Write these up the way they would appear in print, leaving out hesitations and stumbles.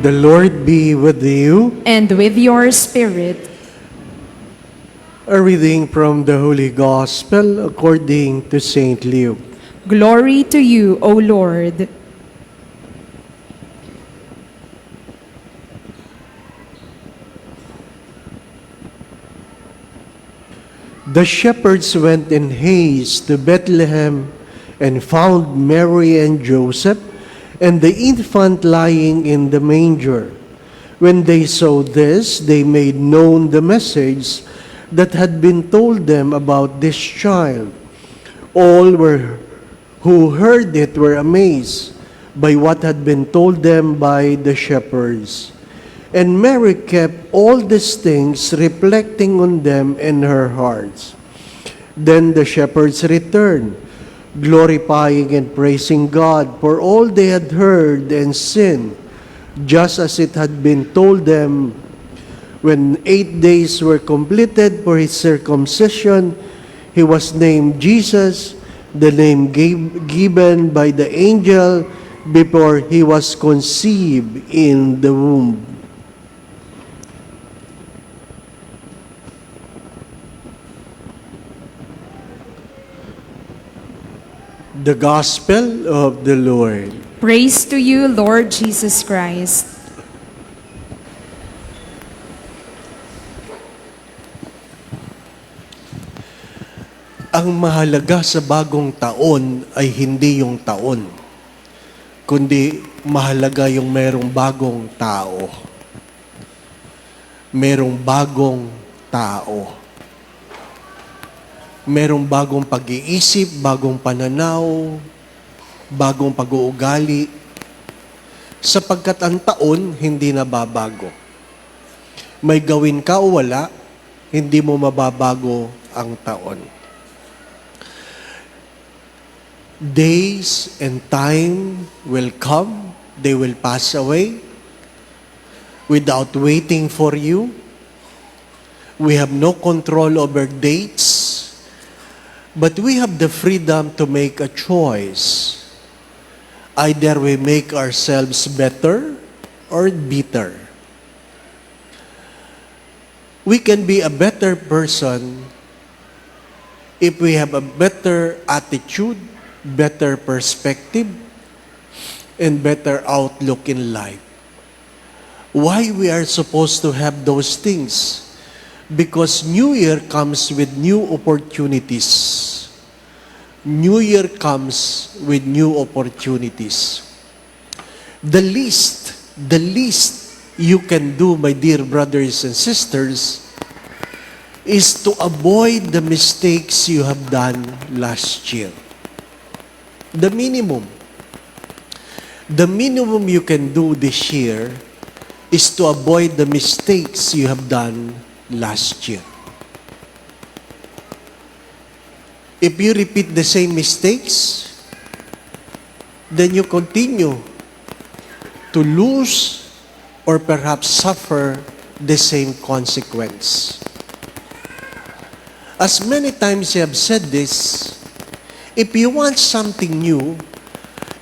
The Lord be with you. And with your spirit. A reading from the Holy Gospel according to St. Luke. Glory to you, O Lord. The shepherds went in haste to Bethlehem and found Mary and Joseph and the infant lying in the manger. When they saw this, they made known the message that had been told them about this child. Who heard it were amazed by what had been told them by the shepherds. And Mary kept all these things, reflecting on them in her heart. Then the shepherds returned, glorifying and praising God for all they had heard and seen, just as it had been told them. When 8 days were completed for his circumcision, he was named Jesus, the name given by the angel before he was conceived in the womb. The Gospel of the Lord. Praise to you, Lord Jesus Christ. Ang mahalaga sa bagong taon ay hindi yung taon, kundi mahalaga yung merong bagong tao. Merong bagong tao. Merong bagong pag-iisip, bagong pananaw, bagong pag-uugali, sapagkat ang taon hindi nababago. May gawin ka o wala, hindi mo mababago ang taon. Days and time will come, they will pass away without waiting for you. We have no control over dates. But we have the freedom to make a choice. Either we make ourselves better or bitter. We can be a better person if we have a better attitude, better perspective, and better outlook in life. Why we are supposed to have those things? Because New Year comes with new opportunities. New Year comes with new opportunities. The least you can do, my dear brothers and sisters, is to avoid the mistakes you have done last year. The minimum. The minimum you can do this year is to avoid the mistakes you have done last year. If you repeat the same mistakes, then you continue to lose or perhaps suffer the same consequence. As many times I have said this, if you want something new,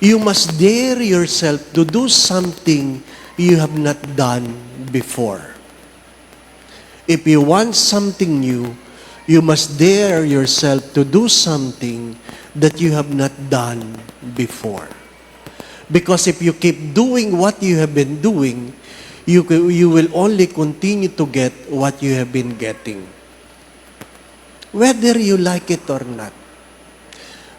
you must dare yourself to do something you have not done before. If you want something new, you must dare yourself to do something that you have not done before. Because if you keep doing what you have been doing, you will only continue to get what you have been getting. Whether you like it or not.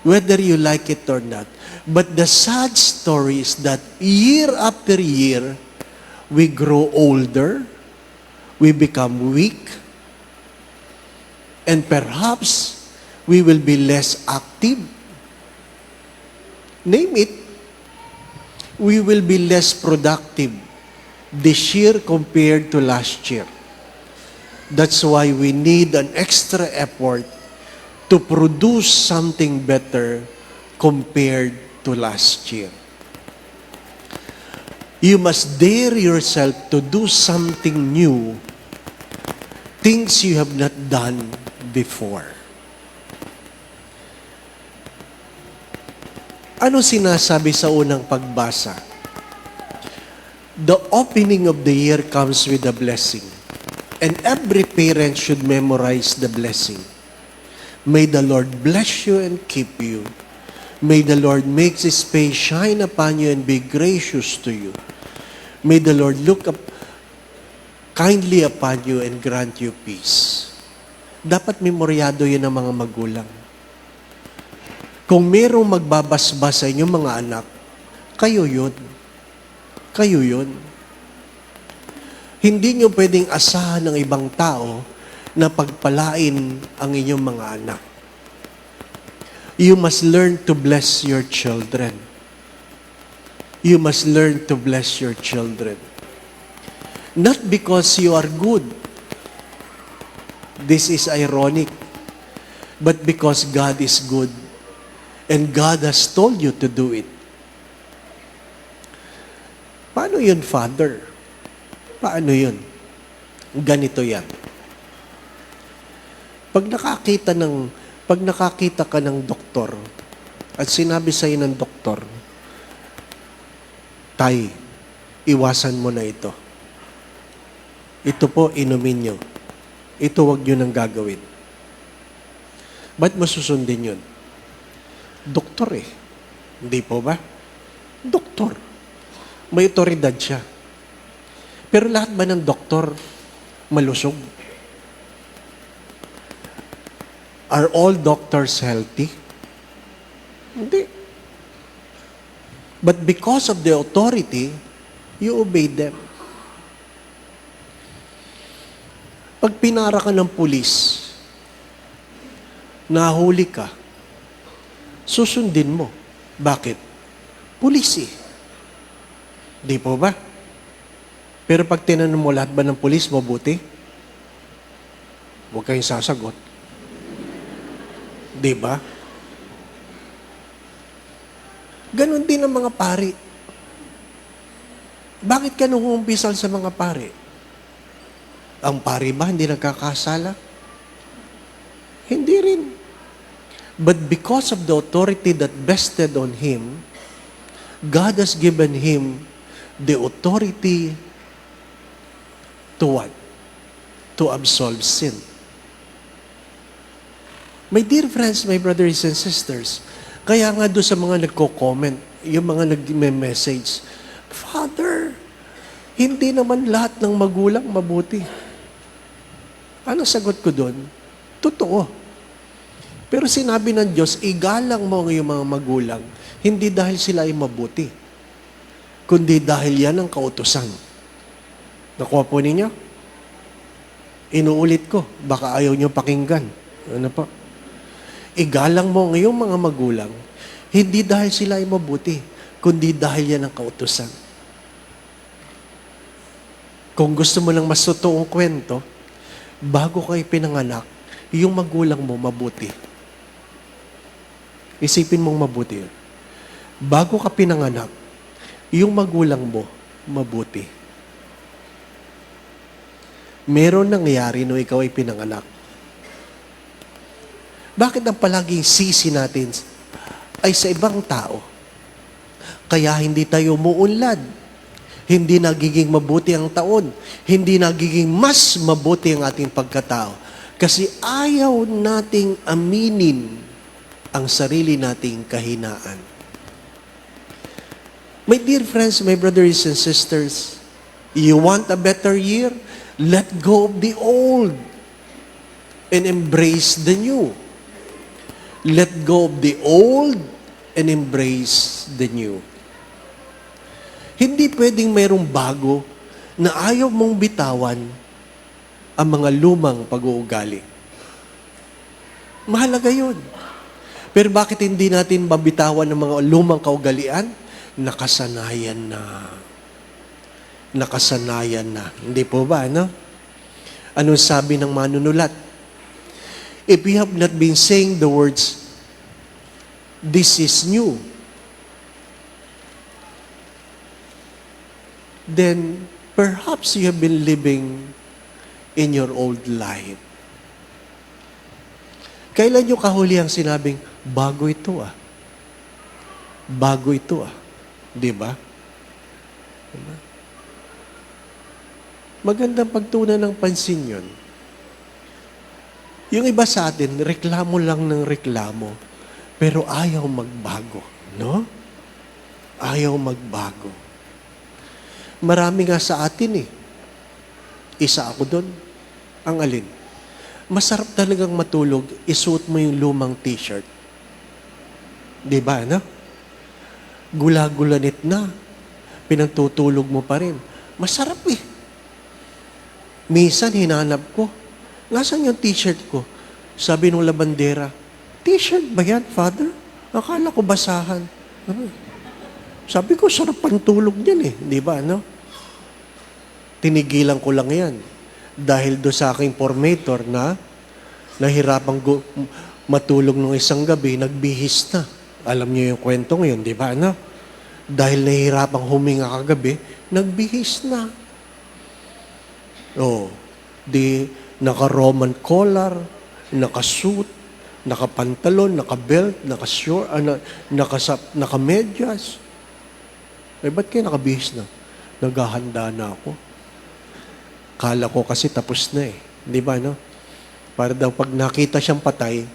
Whether you like it or not. But the sad story is that year after year, we grow older, we become weak, and perhaps we will be less active. Name it. We will be less productive this year compared to last year. That's why we need an extra effort to produce something better compared to last year. You must dare yourself to do something new, things you have not done before. Ano sinasabi sa unang pagbasa? The opening of the year comes with a blessing. And every parent should memorize the blessing. May the Lord bless you and keep you. May the Lord make His face shine upon you and be gracious to you. May the Lord look up kindly upon you and grant you peace. Dapat memoryado yun ng mga magulang. Kung merong magbabasbas sa inyong mga anak, kayo yun. Kayo yun. Hindi nyo pwedeng asahan ng ibang tao na pagpalain ang inyong mga anak. You must learn to bless your children. You must learn to bless your children. Not because you are good. This is ironic. But because God is good. And God has told you to do it. Paano yun, Father? Paano yun? Ganito yan. Pag nakakita ka ng doktor at sinabi sa'yo ng doktor, Tay, iwasan mo na ito. Ito po, inumin nyo. Ito, wag nyo nang gagawin. Ba't mo susundin yun? Doktor eh. Hindi po ba? Doktor. May otoridad siya. Pero lahat ba ng doktor malusog? Are all doctors healthy? Hindi. But because of the authority, you obey them. Pag pinara ka ng pulis, nahuli ka, susundin mo. Bakit? Pulis eh. Di po ba? Pero pag tinanong mo lahat ba ng pulis, mabuti? Huwag kayong sasagot. Di ba? Ganon din ang mga pari. Bakit ka nung umpisal sa mga pari? Ang pari ba hindi nagkakasala? Hindi rin. But because of the authority that vested on him, God has given him the authority to what? To absolve sin. My dear friends, my brothers and sisters, kaya nga doon sa mga nagko-comment, yung mga nag-message, Father, hindi naman lahat ng magulang mabuti. Ano sagot ko doon? Totoo. Pero sinabi ng Diyos, igalang mo ang iyong mga magulang, hindi dahil sila ay mabuti, kundi dahil yan ang kautusan. Nakuha po ninyo? Inuulit ko, baka ayaw nyo pakinggan. Ano po? Igalang mo ang iyong mga magulang, hindi dahil sila ay mabuti, kundi dahil yan ang kautusan. Kung gusto mo ng mas totoong kwento, bago kayo pinanganak, yung magulang mo mabuti. Isipin mong mabuti yun. Bago ka pinanganak, yung magulang mo mabuti. Meron nangyari no ikaw ay pinanganak. Bakit ang palaging sisi natin ay sa ibang tao? Kaya hindi tayo umuunlad. Hindi nagiging mabuti ang taon. Hindi nagiging mas mabuti ang ating pagkatao. Kasi ayaw nating aminin ang sarili nating kahinaan. My dear friends, my brothers and sisters, you want a better year? Let go of the old and embrace the new. Let go of the old and embrace the new. Hindi pwedeng mayroong bago na ayaw mong bitawan ang mga lumang pag-uugali. Mahalaga yun. Pero bakit hindi natin mabitawan ang mga lumang kaugalian? Nakasanayan na. Nakasanayan na. Hindi po ba, no? Anong sabi ng manunulat? If we have not been saying the words, this is new, then perhaps you have been living in your old life. Kailan nyo kahuli ang sinabing, bago ito ah. Bago ito ah. Di ba? Diba? Magandang pagtunan ng pansin yun. Yung iba sa atin, reklamo lang ng reklamo, pero ayaw magbago, no? Ayaw magbago. Marami nga sa atin Isa ako doon. Ang alin? Masarap talagang matulog, isuot mo yung lumang t-shirt. Di ba, no? Gula-gulanit na. Pinagtutulog mo pa rin. Masarap Minsan, hinanap ko. Nasaan yung t-shirt ko? Sabi nung labandera, t-shirt ba yan, Father? Akala ko basahan. Sabi ko, sarap pantulog niyan Di ba, no? Tinigilan ko lang yan. Dahil do sa aking formator na nahirapang matulog nung isang gabi, nagbihis na. Alam niyo yung kwento ngayon, di ba, no? Dahil nahihirapang huminga kagabi, nagbihis na. Di naka-Roman collar, naka-suit, naka-pantalon, naka-belt, naka-short, naka-medyas. Ba't kayo nakabihis na? Naghahanda na ako. Kala ko kasi tapos na Di ba, no? Para daw pag nakita siyang patay,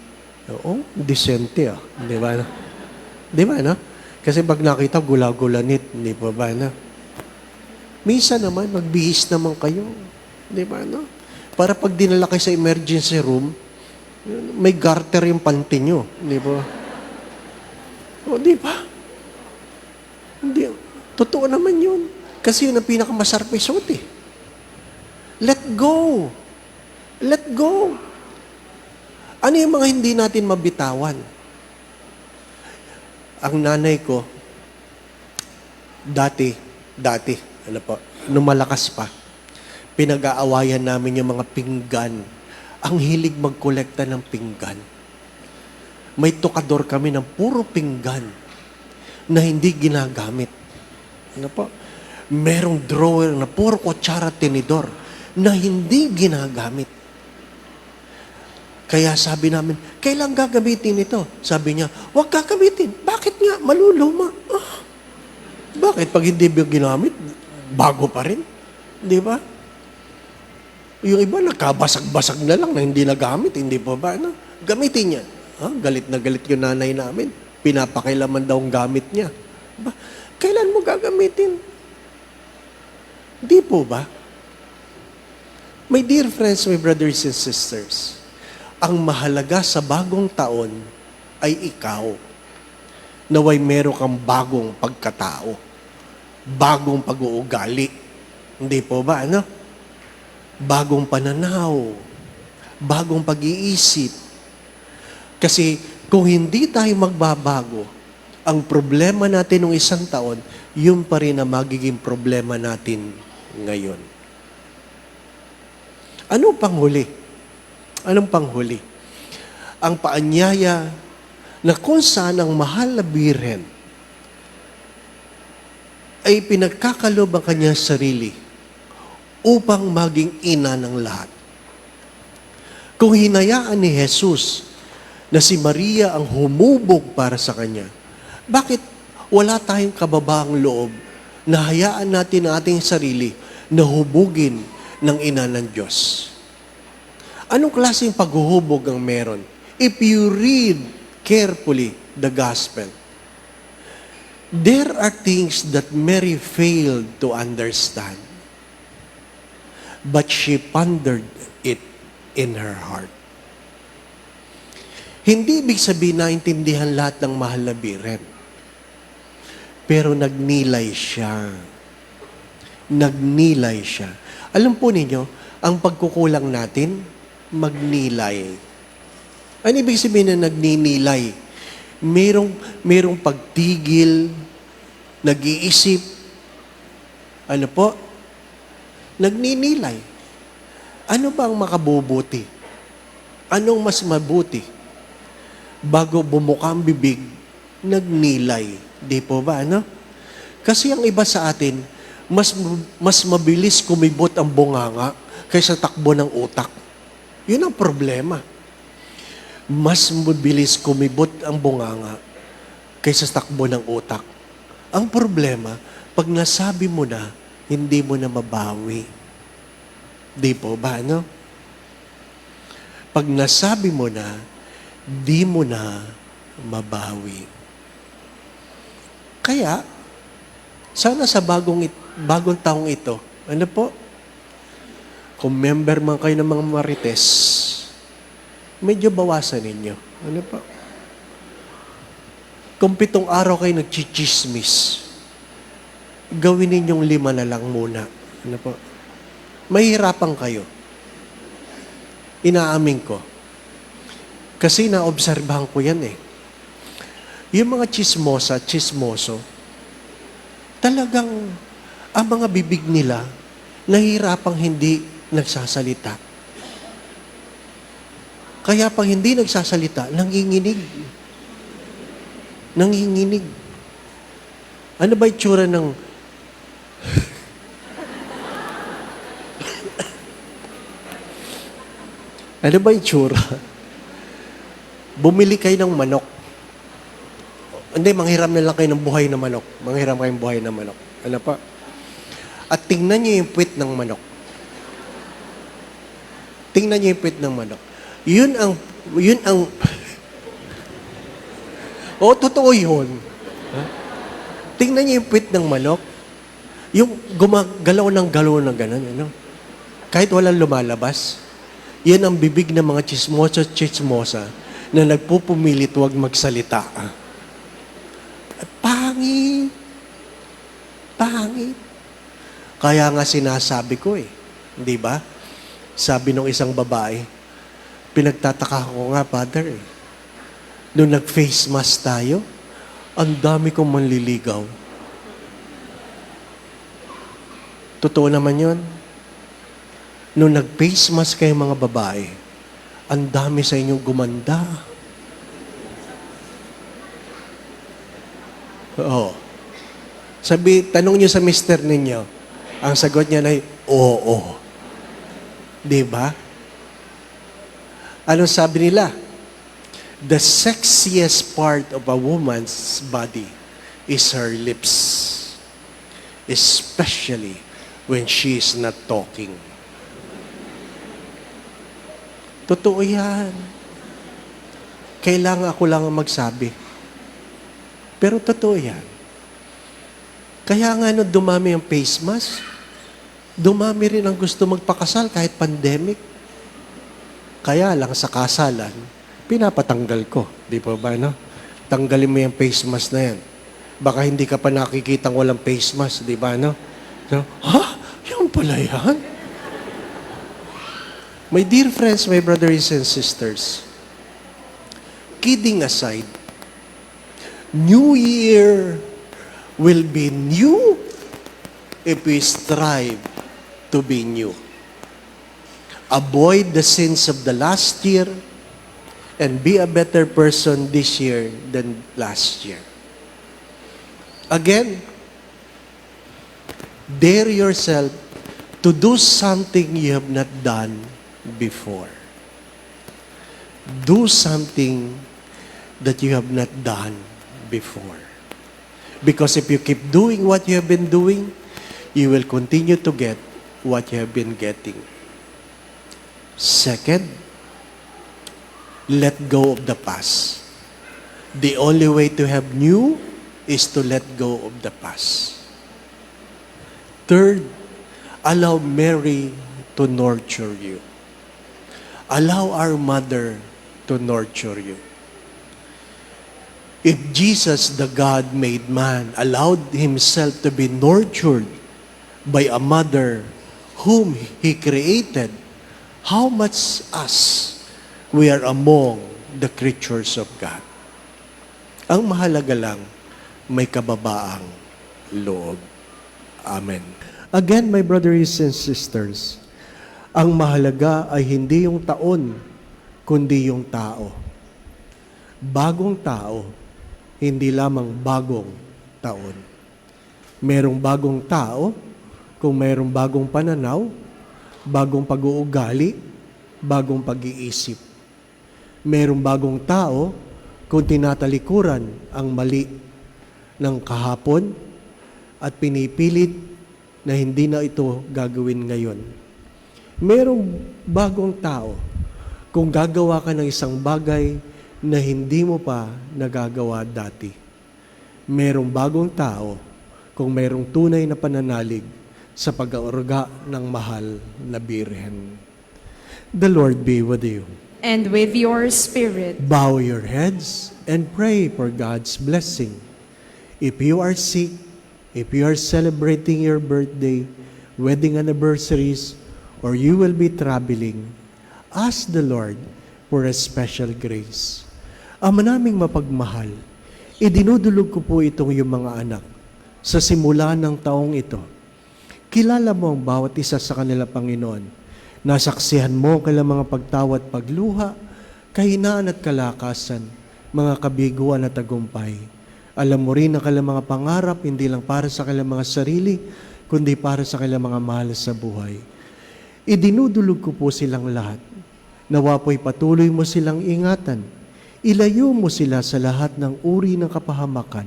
decente Di ba, no? Di ba, no? Kasi pag nakita, gula-gulanit. Di ba, no? Minsan naman, magbihis naman kayo. Di ba, no? Para pag dinala kayo sa emergency room, may garter yung panty nyo. Di ba? Di ba? Hindi. Totoo naman yun. Kasi yun ang pinakamasarap isuot Let go. Let go. Ano yung mga hindi natin mabitawan? Ang nanay ko, dati, nung malakas pa, pinag-aawayan namin yung mga pinggan. Ang hilig magkolekta ng pinggan. May tukador kami ng puro pinggan na hindi ginagamit. Merong drawer na puro kutsara tinidor na hindi ginagamit. Kaya sabi namin, kailan gagamitin ito? Sabi niya, huwag gagamitin. Bakit nga? Maluluma. Bakit? Pag hindi ginamit, bago pa rin. Di ba? Yung iba, nakabasag-basag na lang na hindi nagamit. Hindi pa ba? No? Gamitin niya. Galit na galit yung nanay namin. Pinapakailaman daw ang gamit niya. Ba? Kailan mo gagamitin? Di po ba? My dear friends, my brothers and sisters, ang mahalaga sa bagong taon ay ikaw. Naway meron kang bagong pagkatao, bagong pag-uugali. Hindi po ba, ano? Bagong pananaw, bagong pag-iisip. Kasi kung hindi tayo magbabago, ang problema natin ng isang taon, yun pa rin ang magiging problema natin ngayon. Anong panghuli? Anong panghuli? Ang paanyaya na kung saan ang mahal na Birhen ay pinagkakalob ang kanyang sarili upang maging ina ng lahat. Kung hinayaan ni Jesus na si Maria ang humubog para sa kanya, bakit wala tayong kababaang loob na hayaan natin ang ating sarili na hubugin ng ina ng Diyos? Anong klaseng paghuhubog ang meron? If you read carefully the gospel, there are things that Mary failed to understand, but she pondered it in her heart. Hindi ibig sabihin naintindihan lahat ng mahal na Birhen. Pero nagnilay siya. Nagnilay siya. Alam po ninyo, ang pagkukulang natin, magnilay. Ano ibig sabihin na nagninilay? Merong pagtigil, nag-iisip, ano po? Nagninilay. Ano ba ang makabubuti? Anong mas mabuti? Bago bumuka ang bibig, nagnilay. Di po ba, ano? Kasi ang iba sa atin, mas mabilis kumibot ang bunganga kaysa takbo ng utak. Yun ang problema. Mas mabilis kumibot ang bunganga kaysa takbo ng utak. Ang problema, pag nasabi mo na, hindi mo na mabawi. Di po ba, no? Pag nasabi mo na, di mo na mabawi. Kaya, sana sa bagong taong ito, ano po? Kung member man kayo ng mga Marites, medyo bawasan ninyo. Ano po? Kung 7 araw kayo nagchichismis, gawin ninyong 5 na lang muna. Ano po? Mahihirapan kayo. Inaamin ko. Kasi naobserbahan ko yan eh. Yung mga chismoso, talagang ang mga bibig nila, nahihirapang hindi nagsasalita. Kaya pag hindi nagsasalita, nanginginig. Nanginginig. Ano ba itsura ng... ano ba itsura? Bumili kayo ng manok. Hindi, manghiram na lang kayo ng buhay na manok. Manghiram kayong buhay na manok. Ano pa? At tingnan niyo yung puwit ng manok. Tingnan niyo yung puwit ng manok. Yun ang... totoo yun. Huh? Tingnan niyo yung puwit ng manok. Yung gumagalaw ng gano'n, ano? Kahit walang lumalabas. Yan ang bibig ng mga chismosa na nagpupumilit huwag magsalita. Pangit. Pangit. Kaya nga sinasabi ko di ba? Sabi nung isang babae, pinagtataka ko nga, Father nung nag-face mask tayo, ang dami kong manliligaw. Totoo naman yun. Nung nag-face mask kayo mga babae, ang dami sa inyong gumanda. Oo. Tanong niyo sa mister ninyo, ang sagot niya ay, oo. Di ba? Ano sabi nila? The sexiest part of a woman's body is her lips. Especially when she is not talking. Totoo yan. Kailangan ako lang magsabi. Pero totoo yan. Kaya nga dumami ang face mask, dumami rin ang gusto magpakasal kahit pandemic. Kaya lang sa kasalan, pinapatanggal ko. Di po ba, no? Tanggalin mo yung face mask na yan. Baka hindi ka pa nakikitang walang face mask, di ba, no? So, yan pala yan? My dear friends, my brothers and sisters, kidding aside, New Year will be new if we strive to be new. Avoid the sins of the last year and be a better person this year than last year. Again, dare yourself to do something you have not done before. Do something that you have not done before. Because if you keep doing what you have been doing, you will continue to get what you have been getting. Second, let go of the past. The only way to have new is to let go of the past. Third, allow Mary to nurture you. Allow our mother to nurture you. If Jesus, the God-made man, allowed himself to be nurtured by a mother whom he created, how much us we are among the creatures of God. Ang mahalaga lang, may kababaang loob. Amen. Again, my brothers and sisters, ang mahalaga ay hindi yung taon, kundi yung tao. Bagong tao, hindi lamang bagong taon. Merong bagong tao, kung merong bagong pananaw, bagong pag-uugali, bagong pag-iisip. Merong bagong tao, kung tinatalikuran ang mali ng kahapon at pinipilit na hindi na ito gagawin ngayon. Merong bagong tao kung gagawa ka ng isang bagay na hindi mo pa nagagawa dati. Merong bagong tao kung merong tunay na pananalig sa pag-aruga ng mahal na birhen. The Lord be with you. And with your spirit. Bow your heads and pray for God's blessing. If you are sick, if you are celebrating your birthday, wedding anniversaries, or you will be traveling, ask the Lord for a special grace. Ama naming mapagmahal, idinudulog ko po itong iyong mga anak sa simula ng taong ito. Kilala mo ang bawat isa sa kanila, Panginoon. Nasaksihan mo ang kanilang mga pagtawa at pagluha, kahinaan at kalakasan, mga kabiguan at tagumpay. Alam mo rin ang kanilang mga pangarap, hindi lang para sa kanilang mga sarili, kundi para sa kanilang mga mahal sa buhay. Idinudulog ko po silang lahat. Nawa po'y patuloy mo silang ingatan. Ilayo mo sila sa lahat ng uri ng kapahamakan.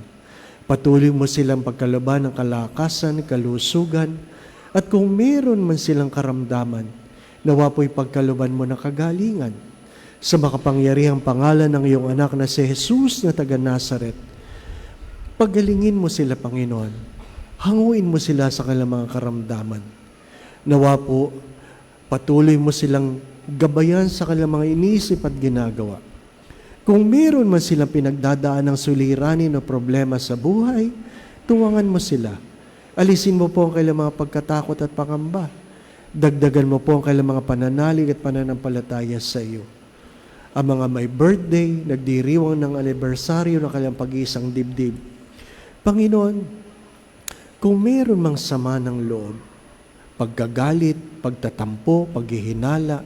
Patuloy mo silang pagkalaban ng kalakasan, kalusugan, at kung meron man silang karamdaman, nawa po'y pagkalaban mo ng kagalingan. Sa makapangyarihang pangalan ng iyong anak na si Jesus na taga Nazaret, pagalingin mo sila, Panginoon. Hanguin mo sila sa kanilang mga karamdaman. Nawa po, patuloy mo silang gabayan sa kanilang mga iniisip at ginagawa. Kung meron man silang pinagdadaan ng suliranin o problema sa buhay, tuwangan mo sila. Alisin mo po ang kanilang mga pagkatakot at pangamba. Dagdagan mo po ang kanilang mga pananalig at pananampalataya sa iyo. Ang mga may birthday, nagdiriwang ng anibersaryo ng kanilang pag-iisang dibdib. Panginoon, kung meron mang sama ng loob, pagkagalit, pagtatampo, paghihinala,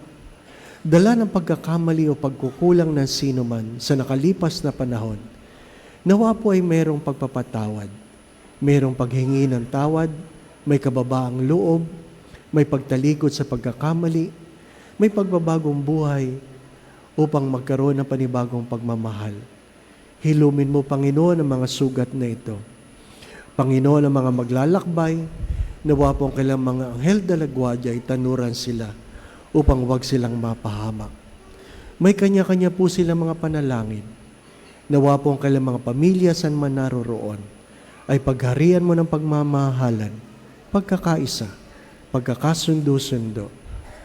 dala ng pagkakamali o pagkukulang ng sinuman sa nakalipas na panahon, nawa po ay merong pagpapatawad, merong paghingi ng tawad, may kababaang loob, may pagtalikod sa pagkakamali, may pagbabagong buhay upang magkaroon ng panibagong pagmamahal. Hilumin mo, Panginoon, ang mga sugat na ito. Panginoon, ang mga maglalakbay, nawa po ang kailang mga anghel dalagwadya ay tanuran sila upang wag silang mapahamak. May kanya-kanya po silang mga panalangin. Nawa po ang kailang mga pamilya saan man naroroon ay pagharian mo ng pagmamahalan, pagkakaisa, pagkakasundo-sundo,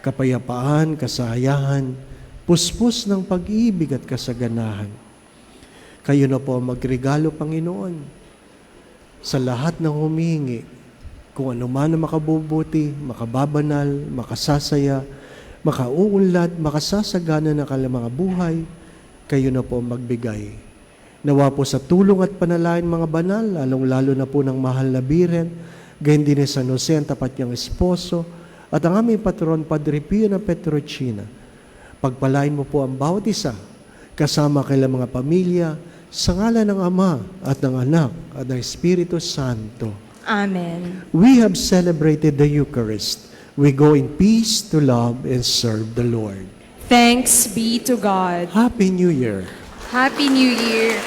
kapayapaan, kasayahan, puspos ng pag-ibig at kasaganahan. Kayo na po ang magregalo, Panginoon, sa lahat ng humihingi, kung ano man ang makabubuti, makababanal, makasasaya, makauunlad, makasasagana ng kanilang mga buhay, kayo na po magbigay. Nawa po sa tulong at panalangin mga banal, lalong-lalo na po ng mahal na Birhen, gayon din ni San Jose, ang tapat niyang esposo, at ang aming patron, Padre Pio na Petrocina. Pagpalain mo po ang bawat isa, kasama kailang mga pamilya, sa ngalan ng Ama at ng Anak at ng Espiritu Santo. Amen. We have celebrated the Eucharist. We go in peace to love and serve the Lord. Thanks be to God. Happy New Year! Happy New Year.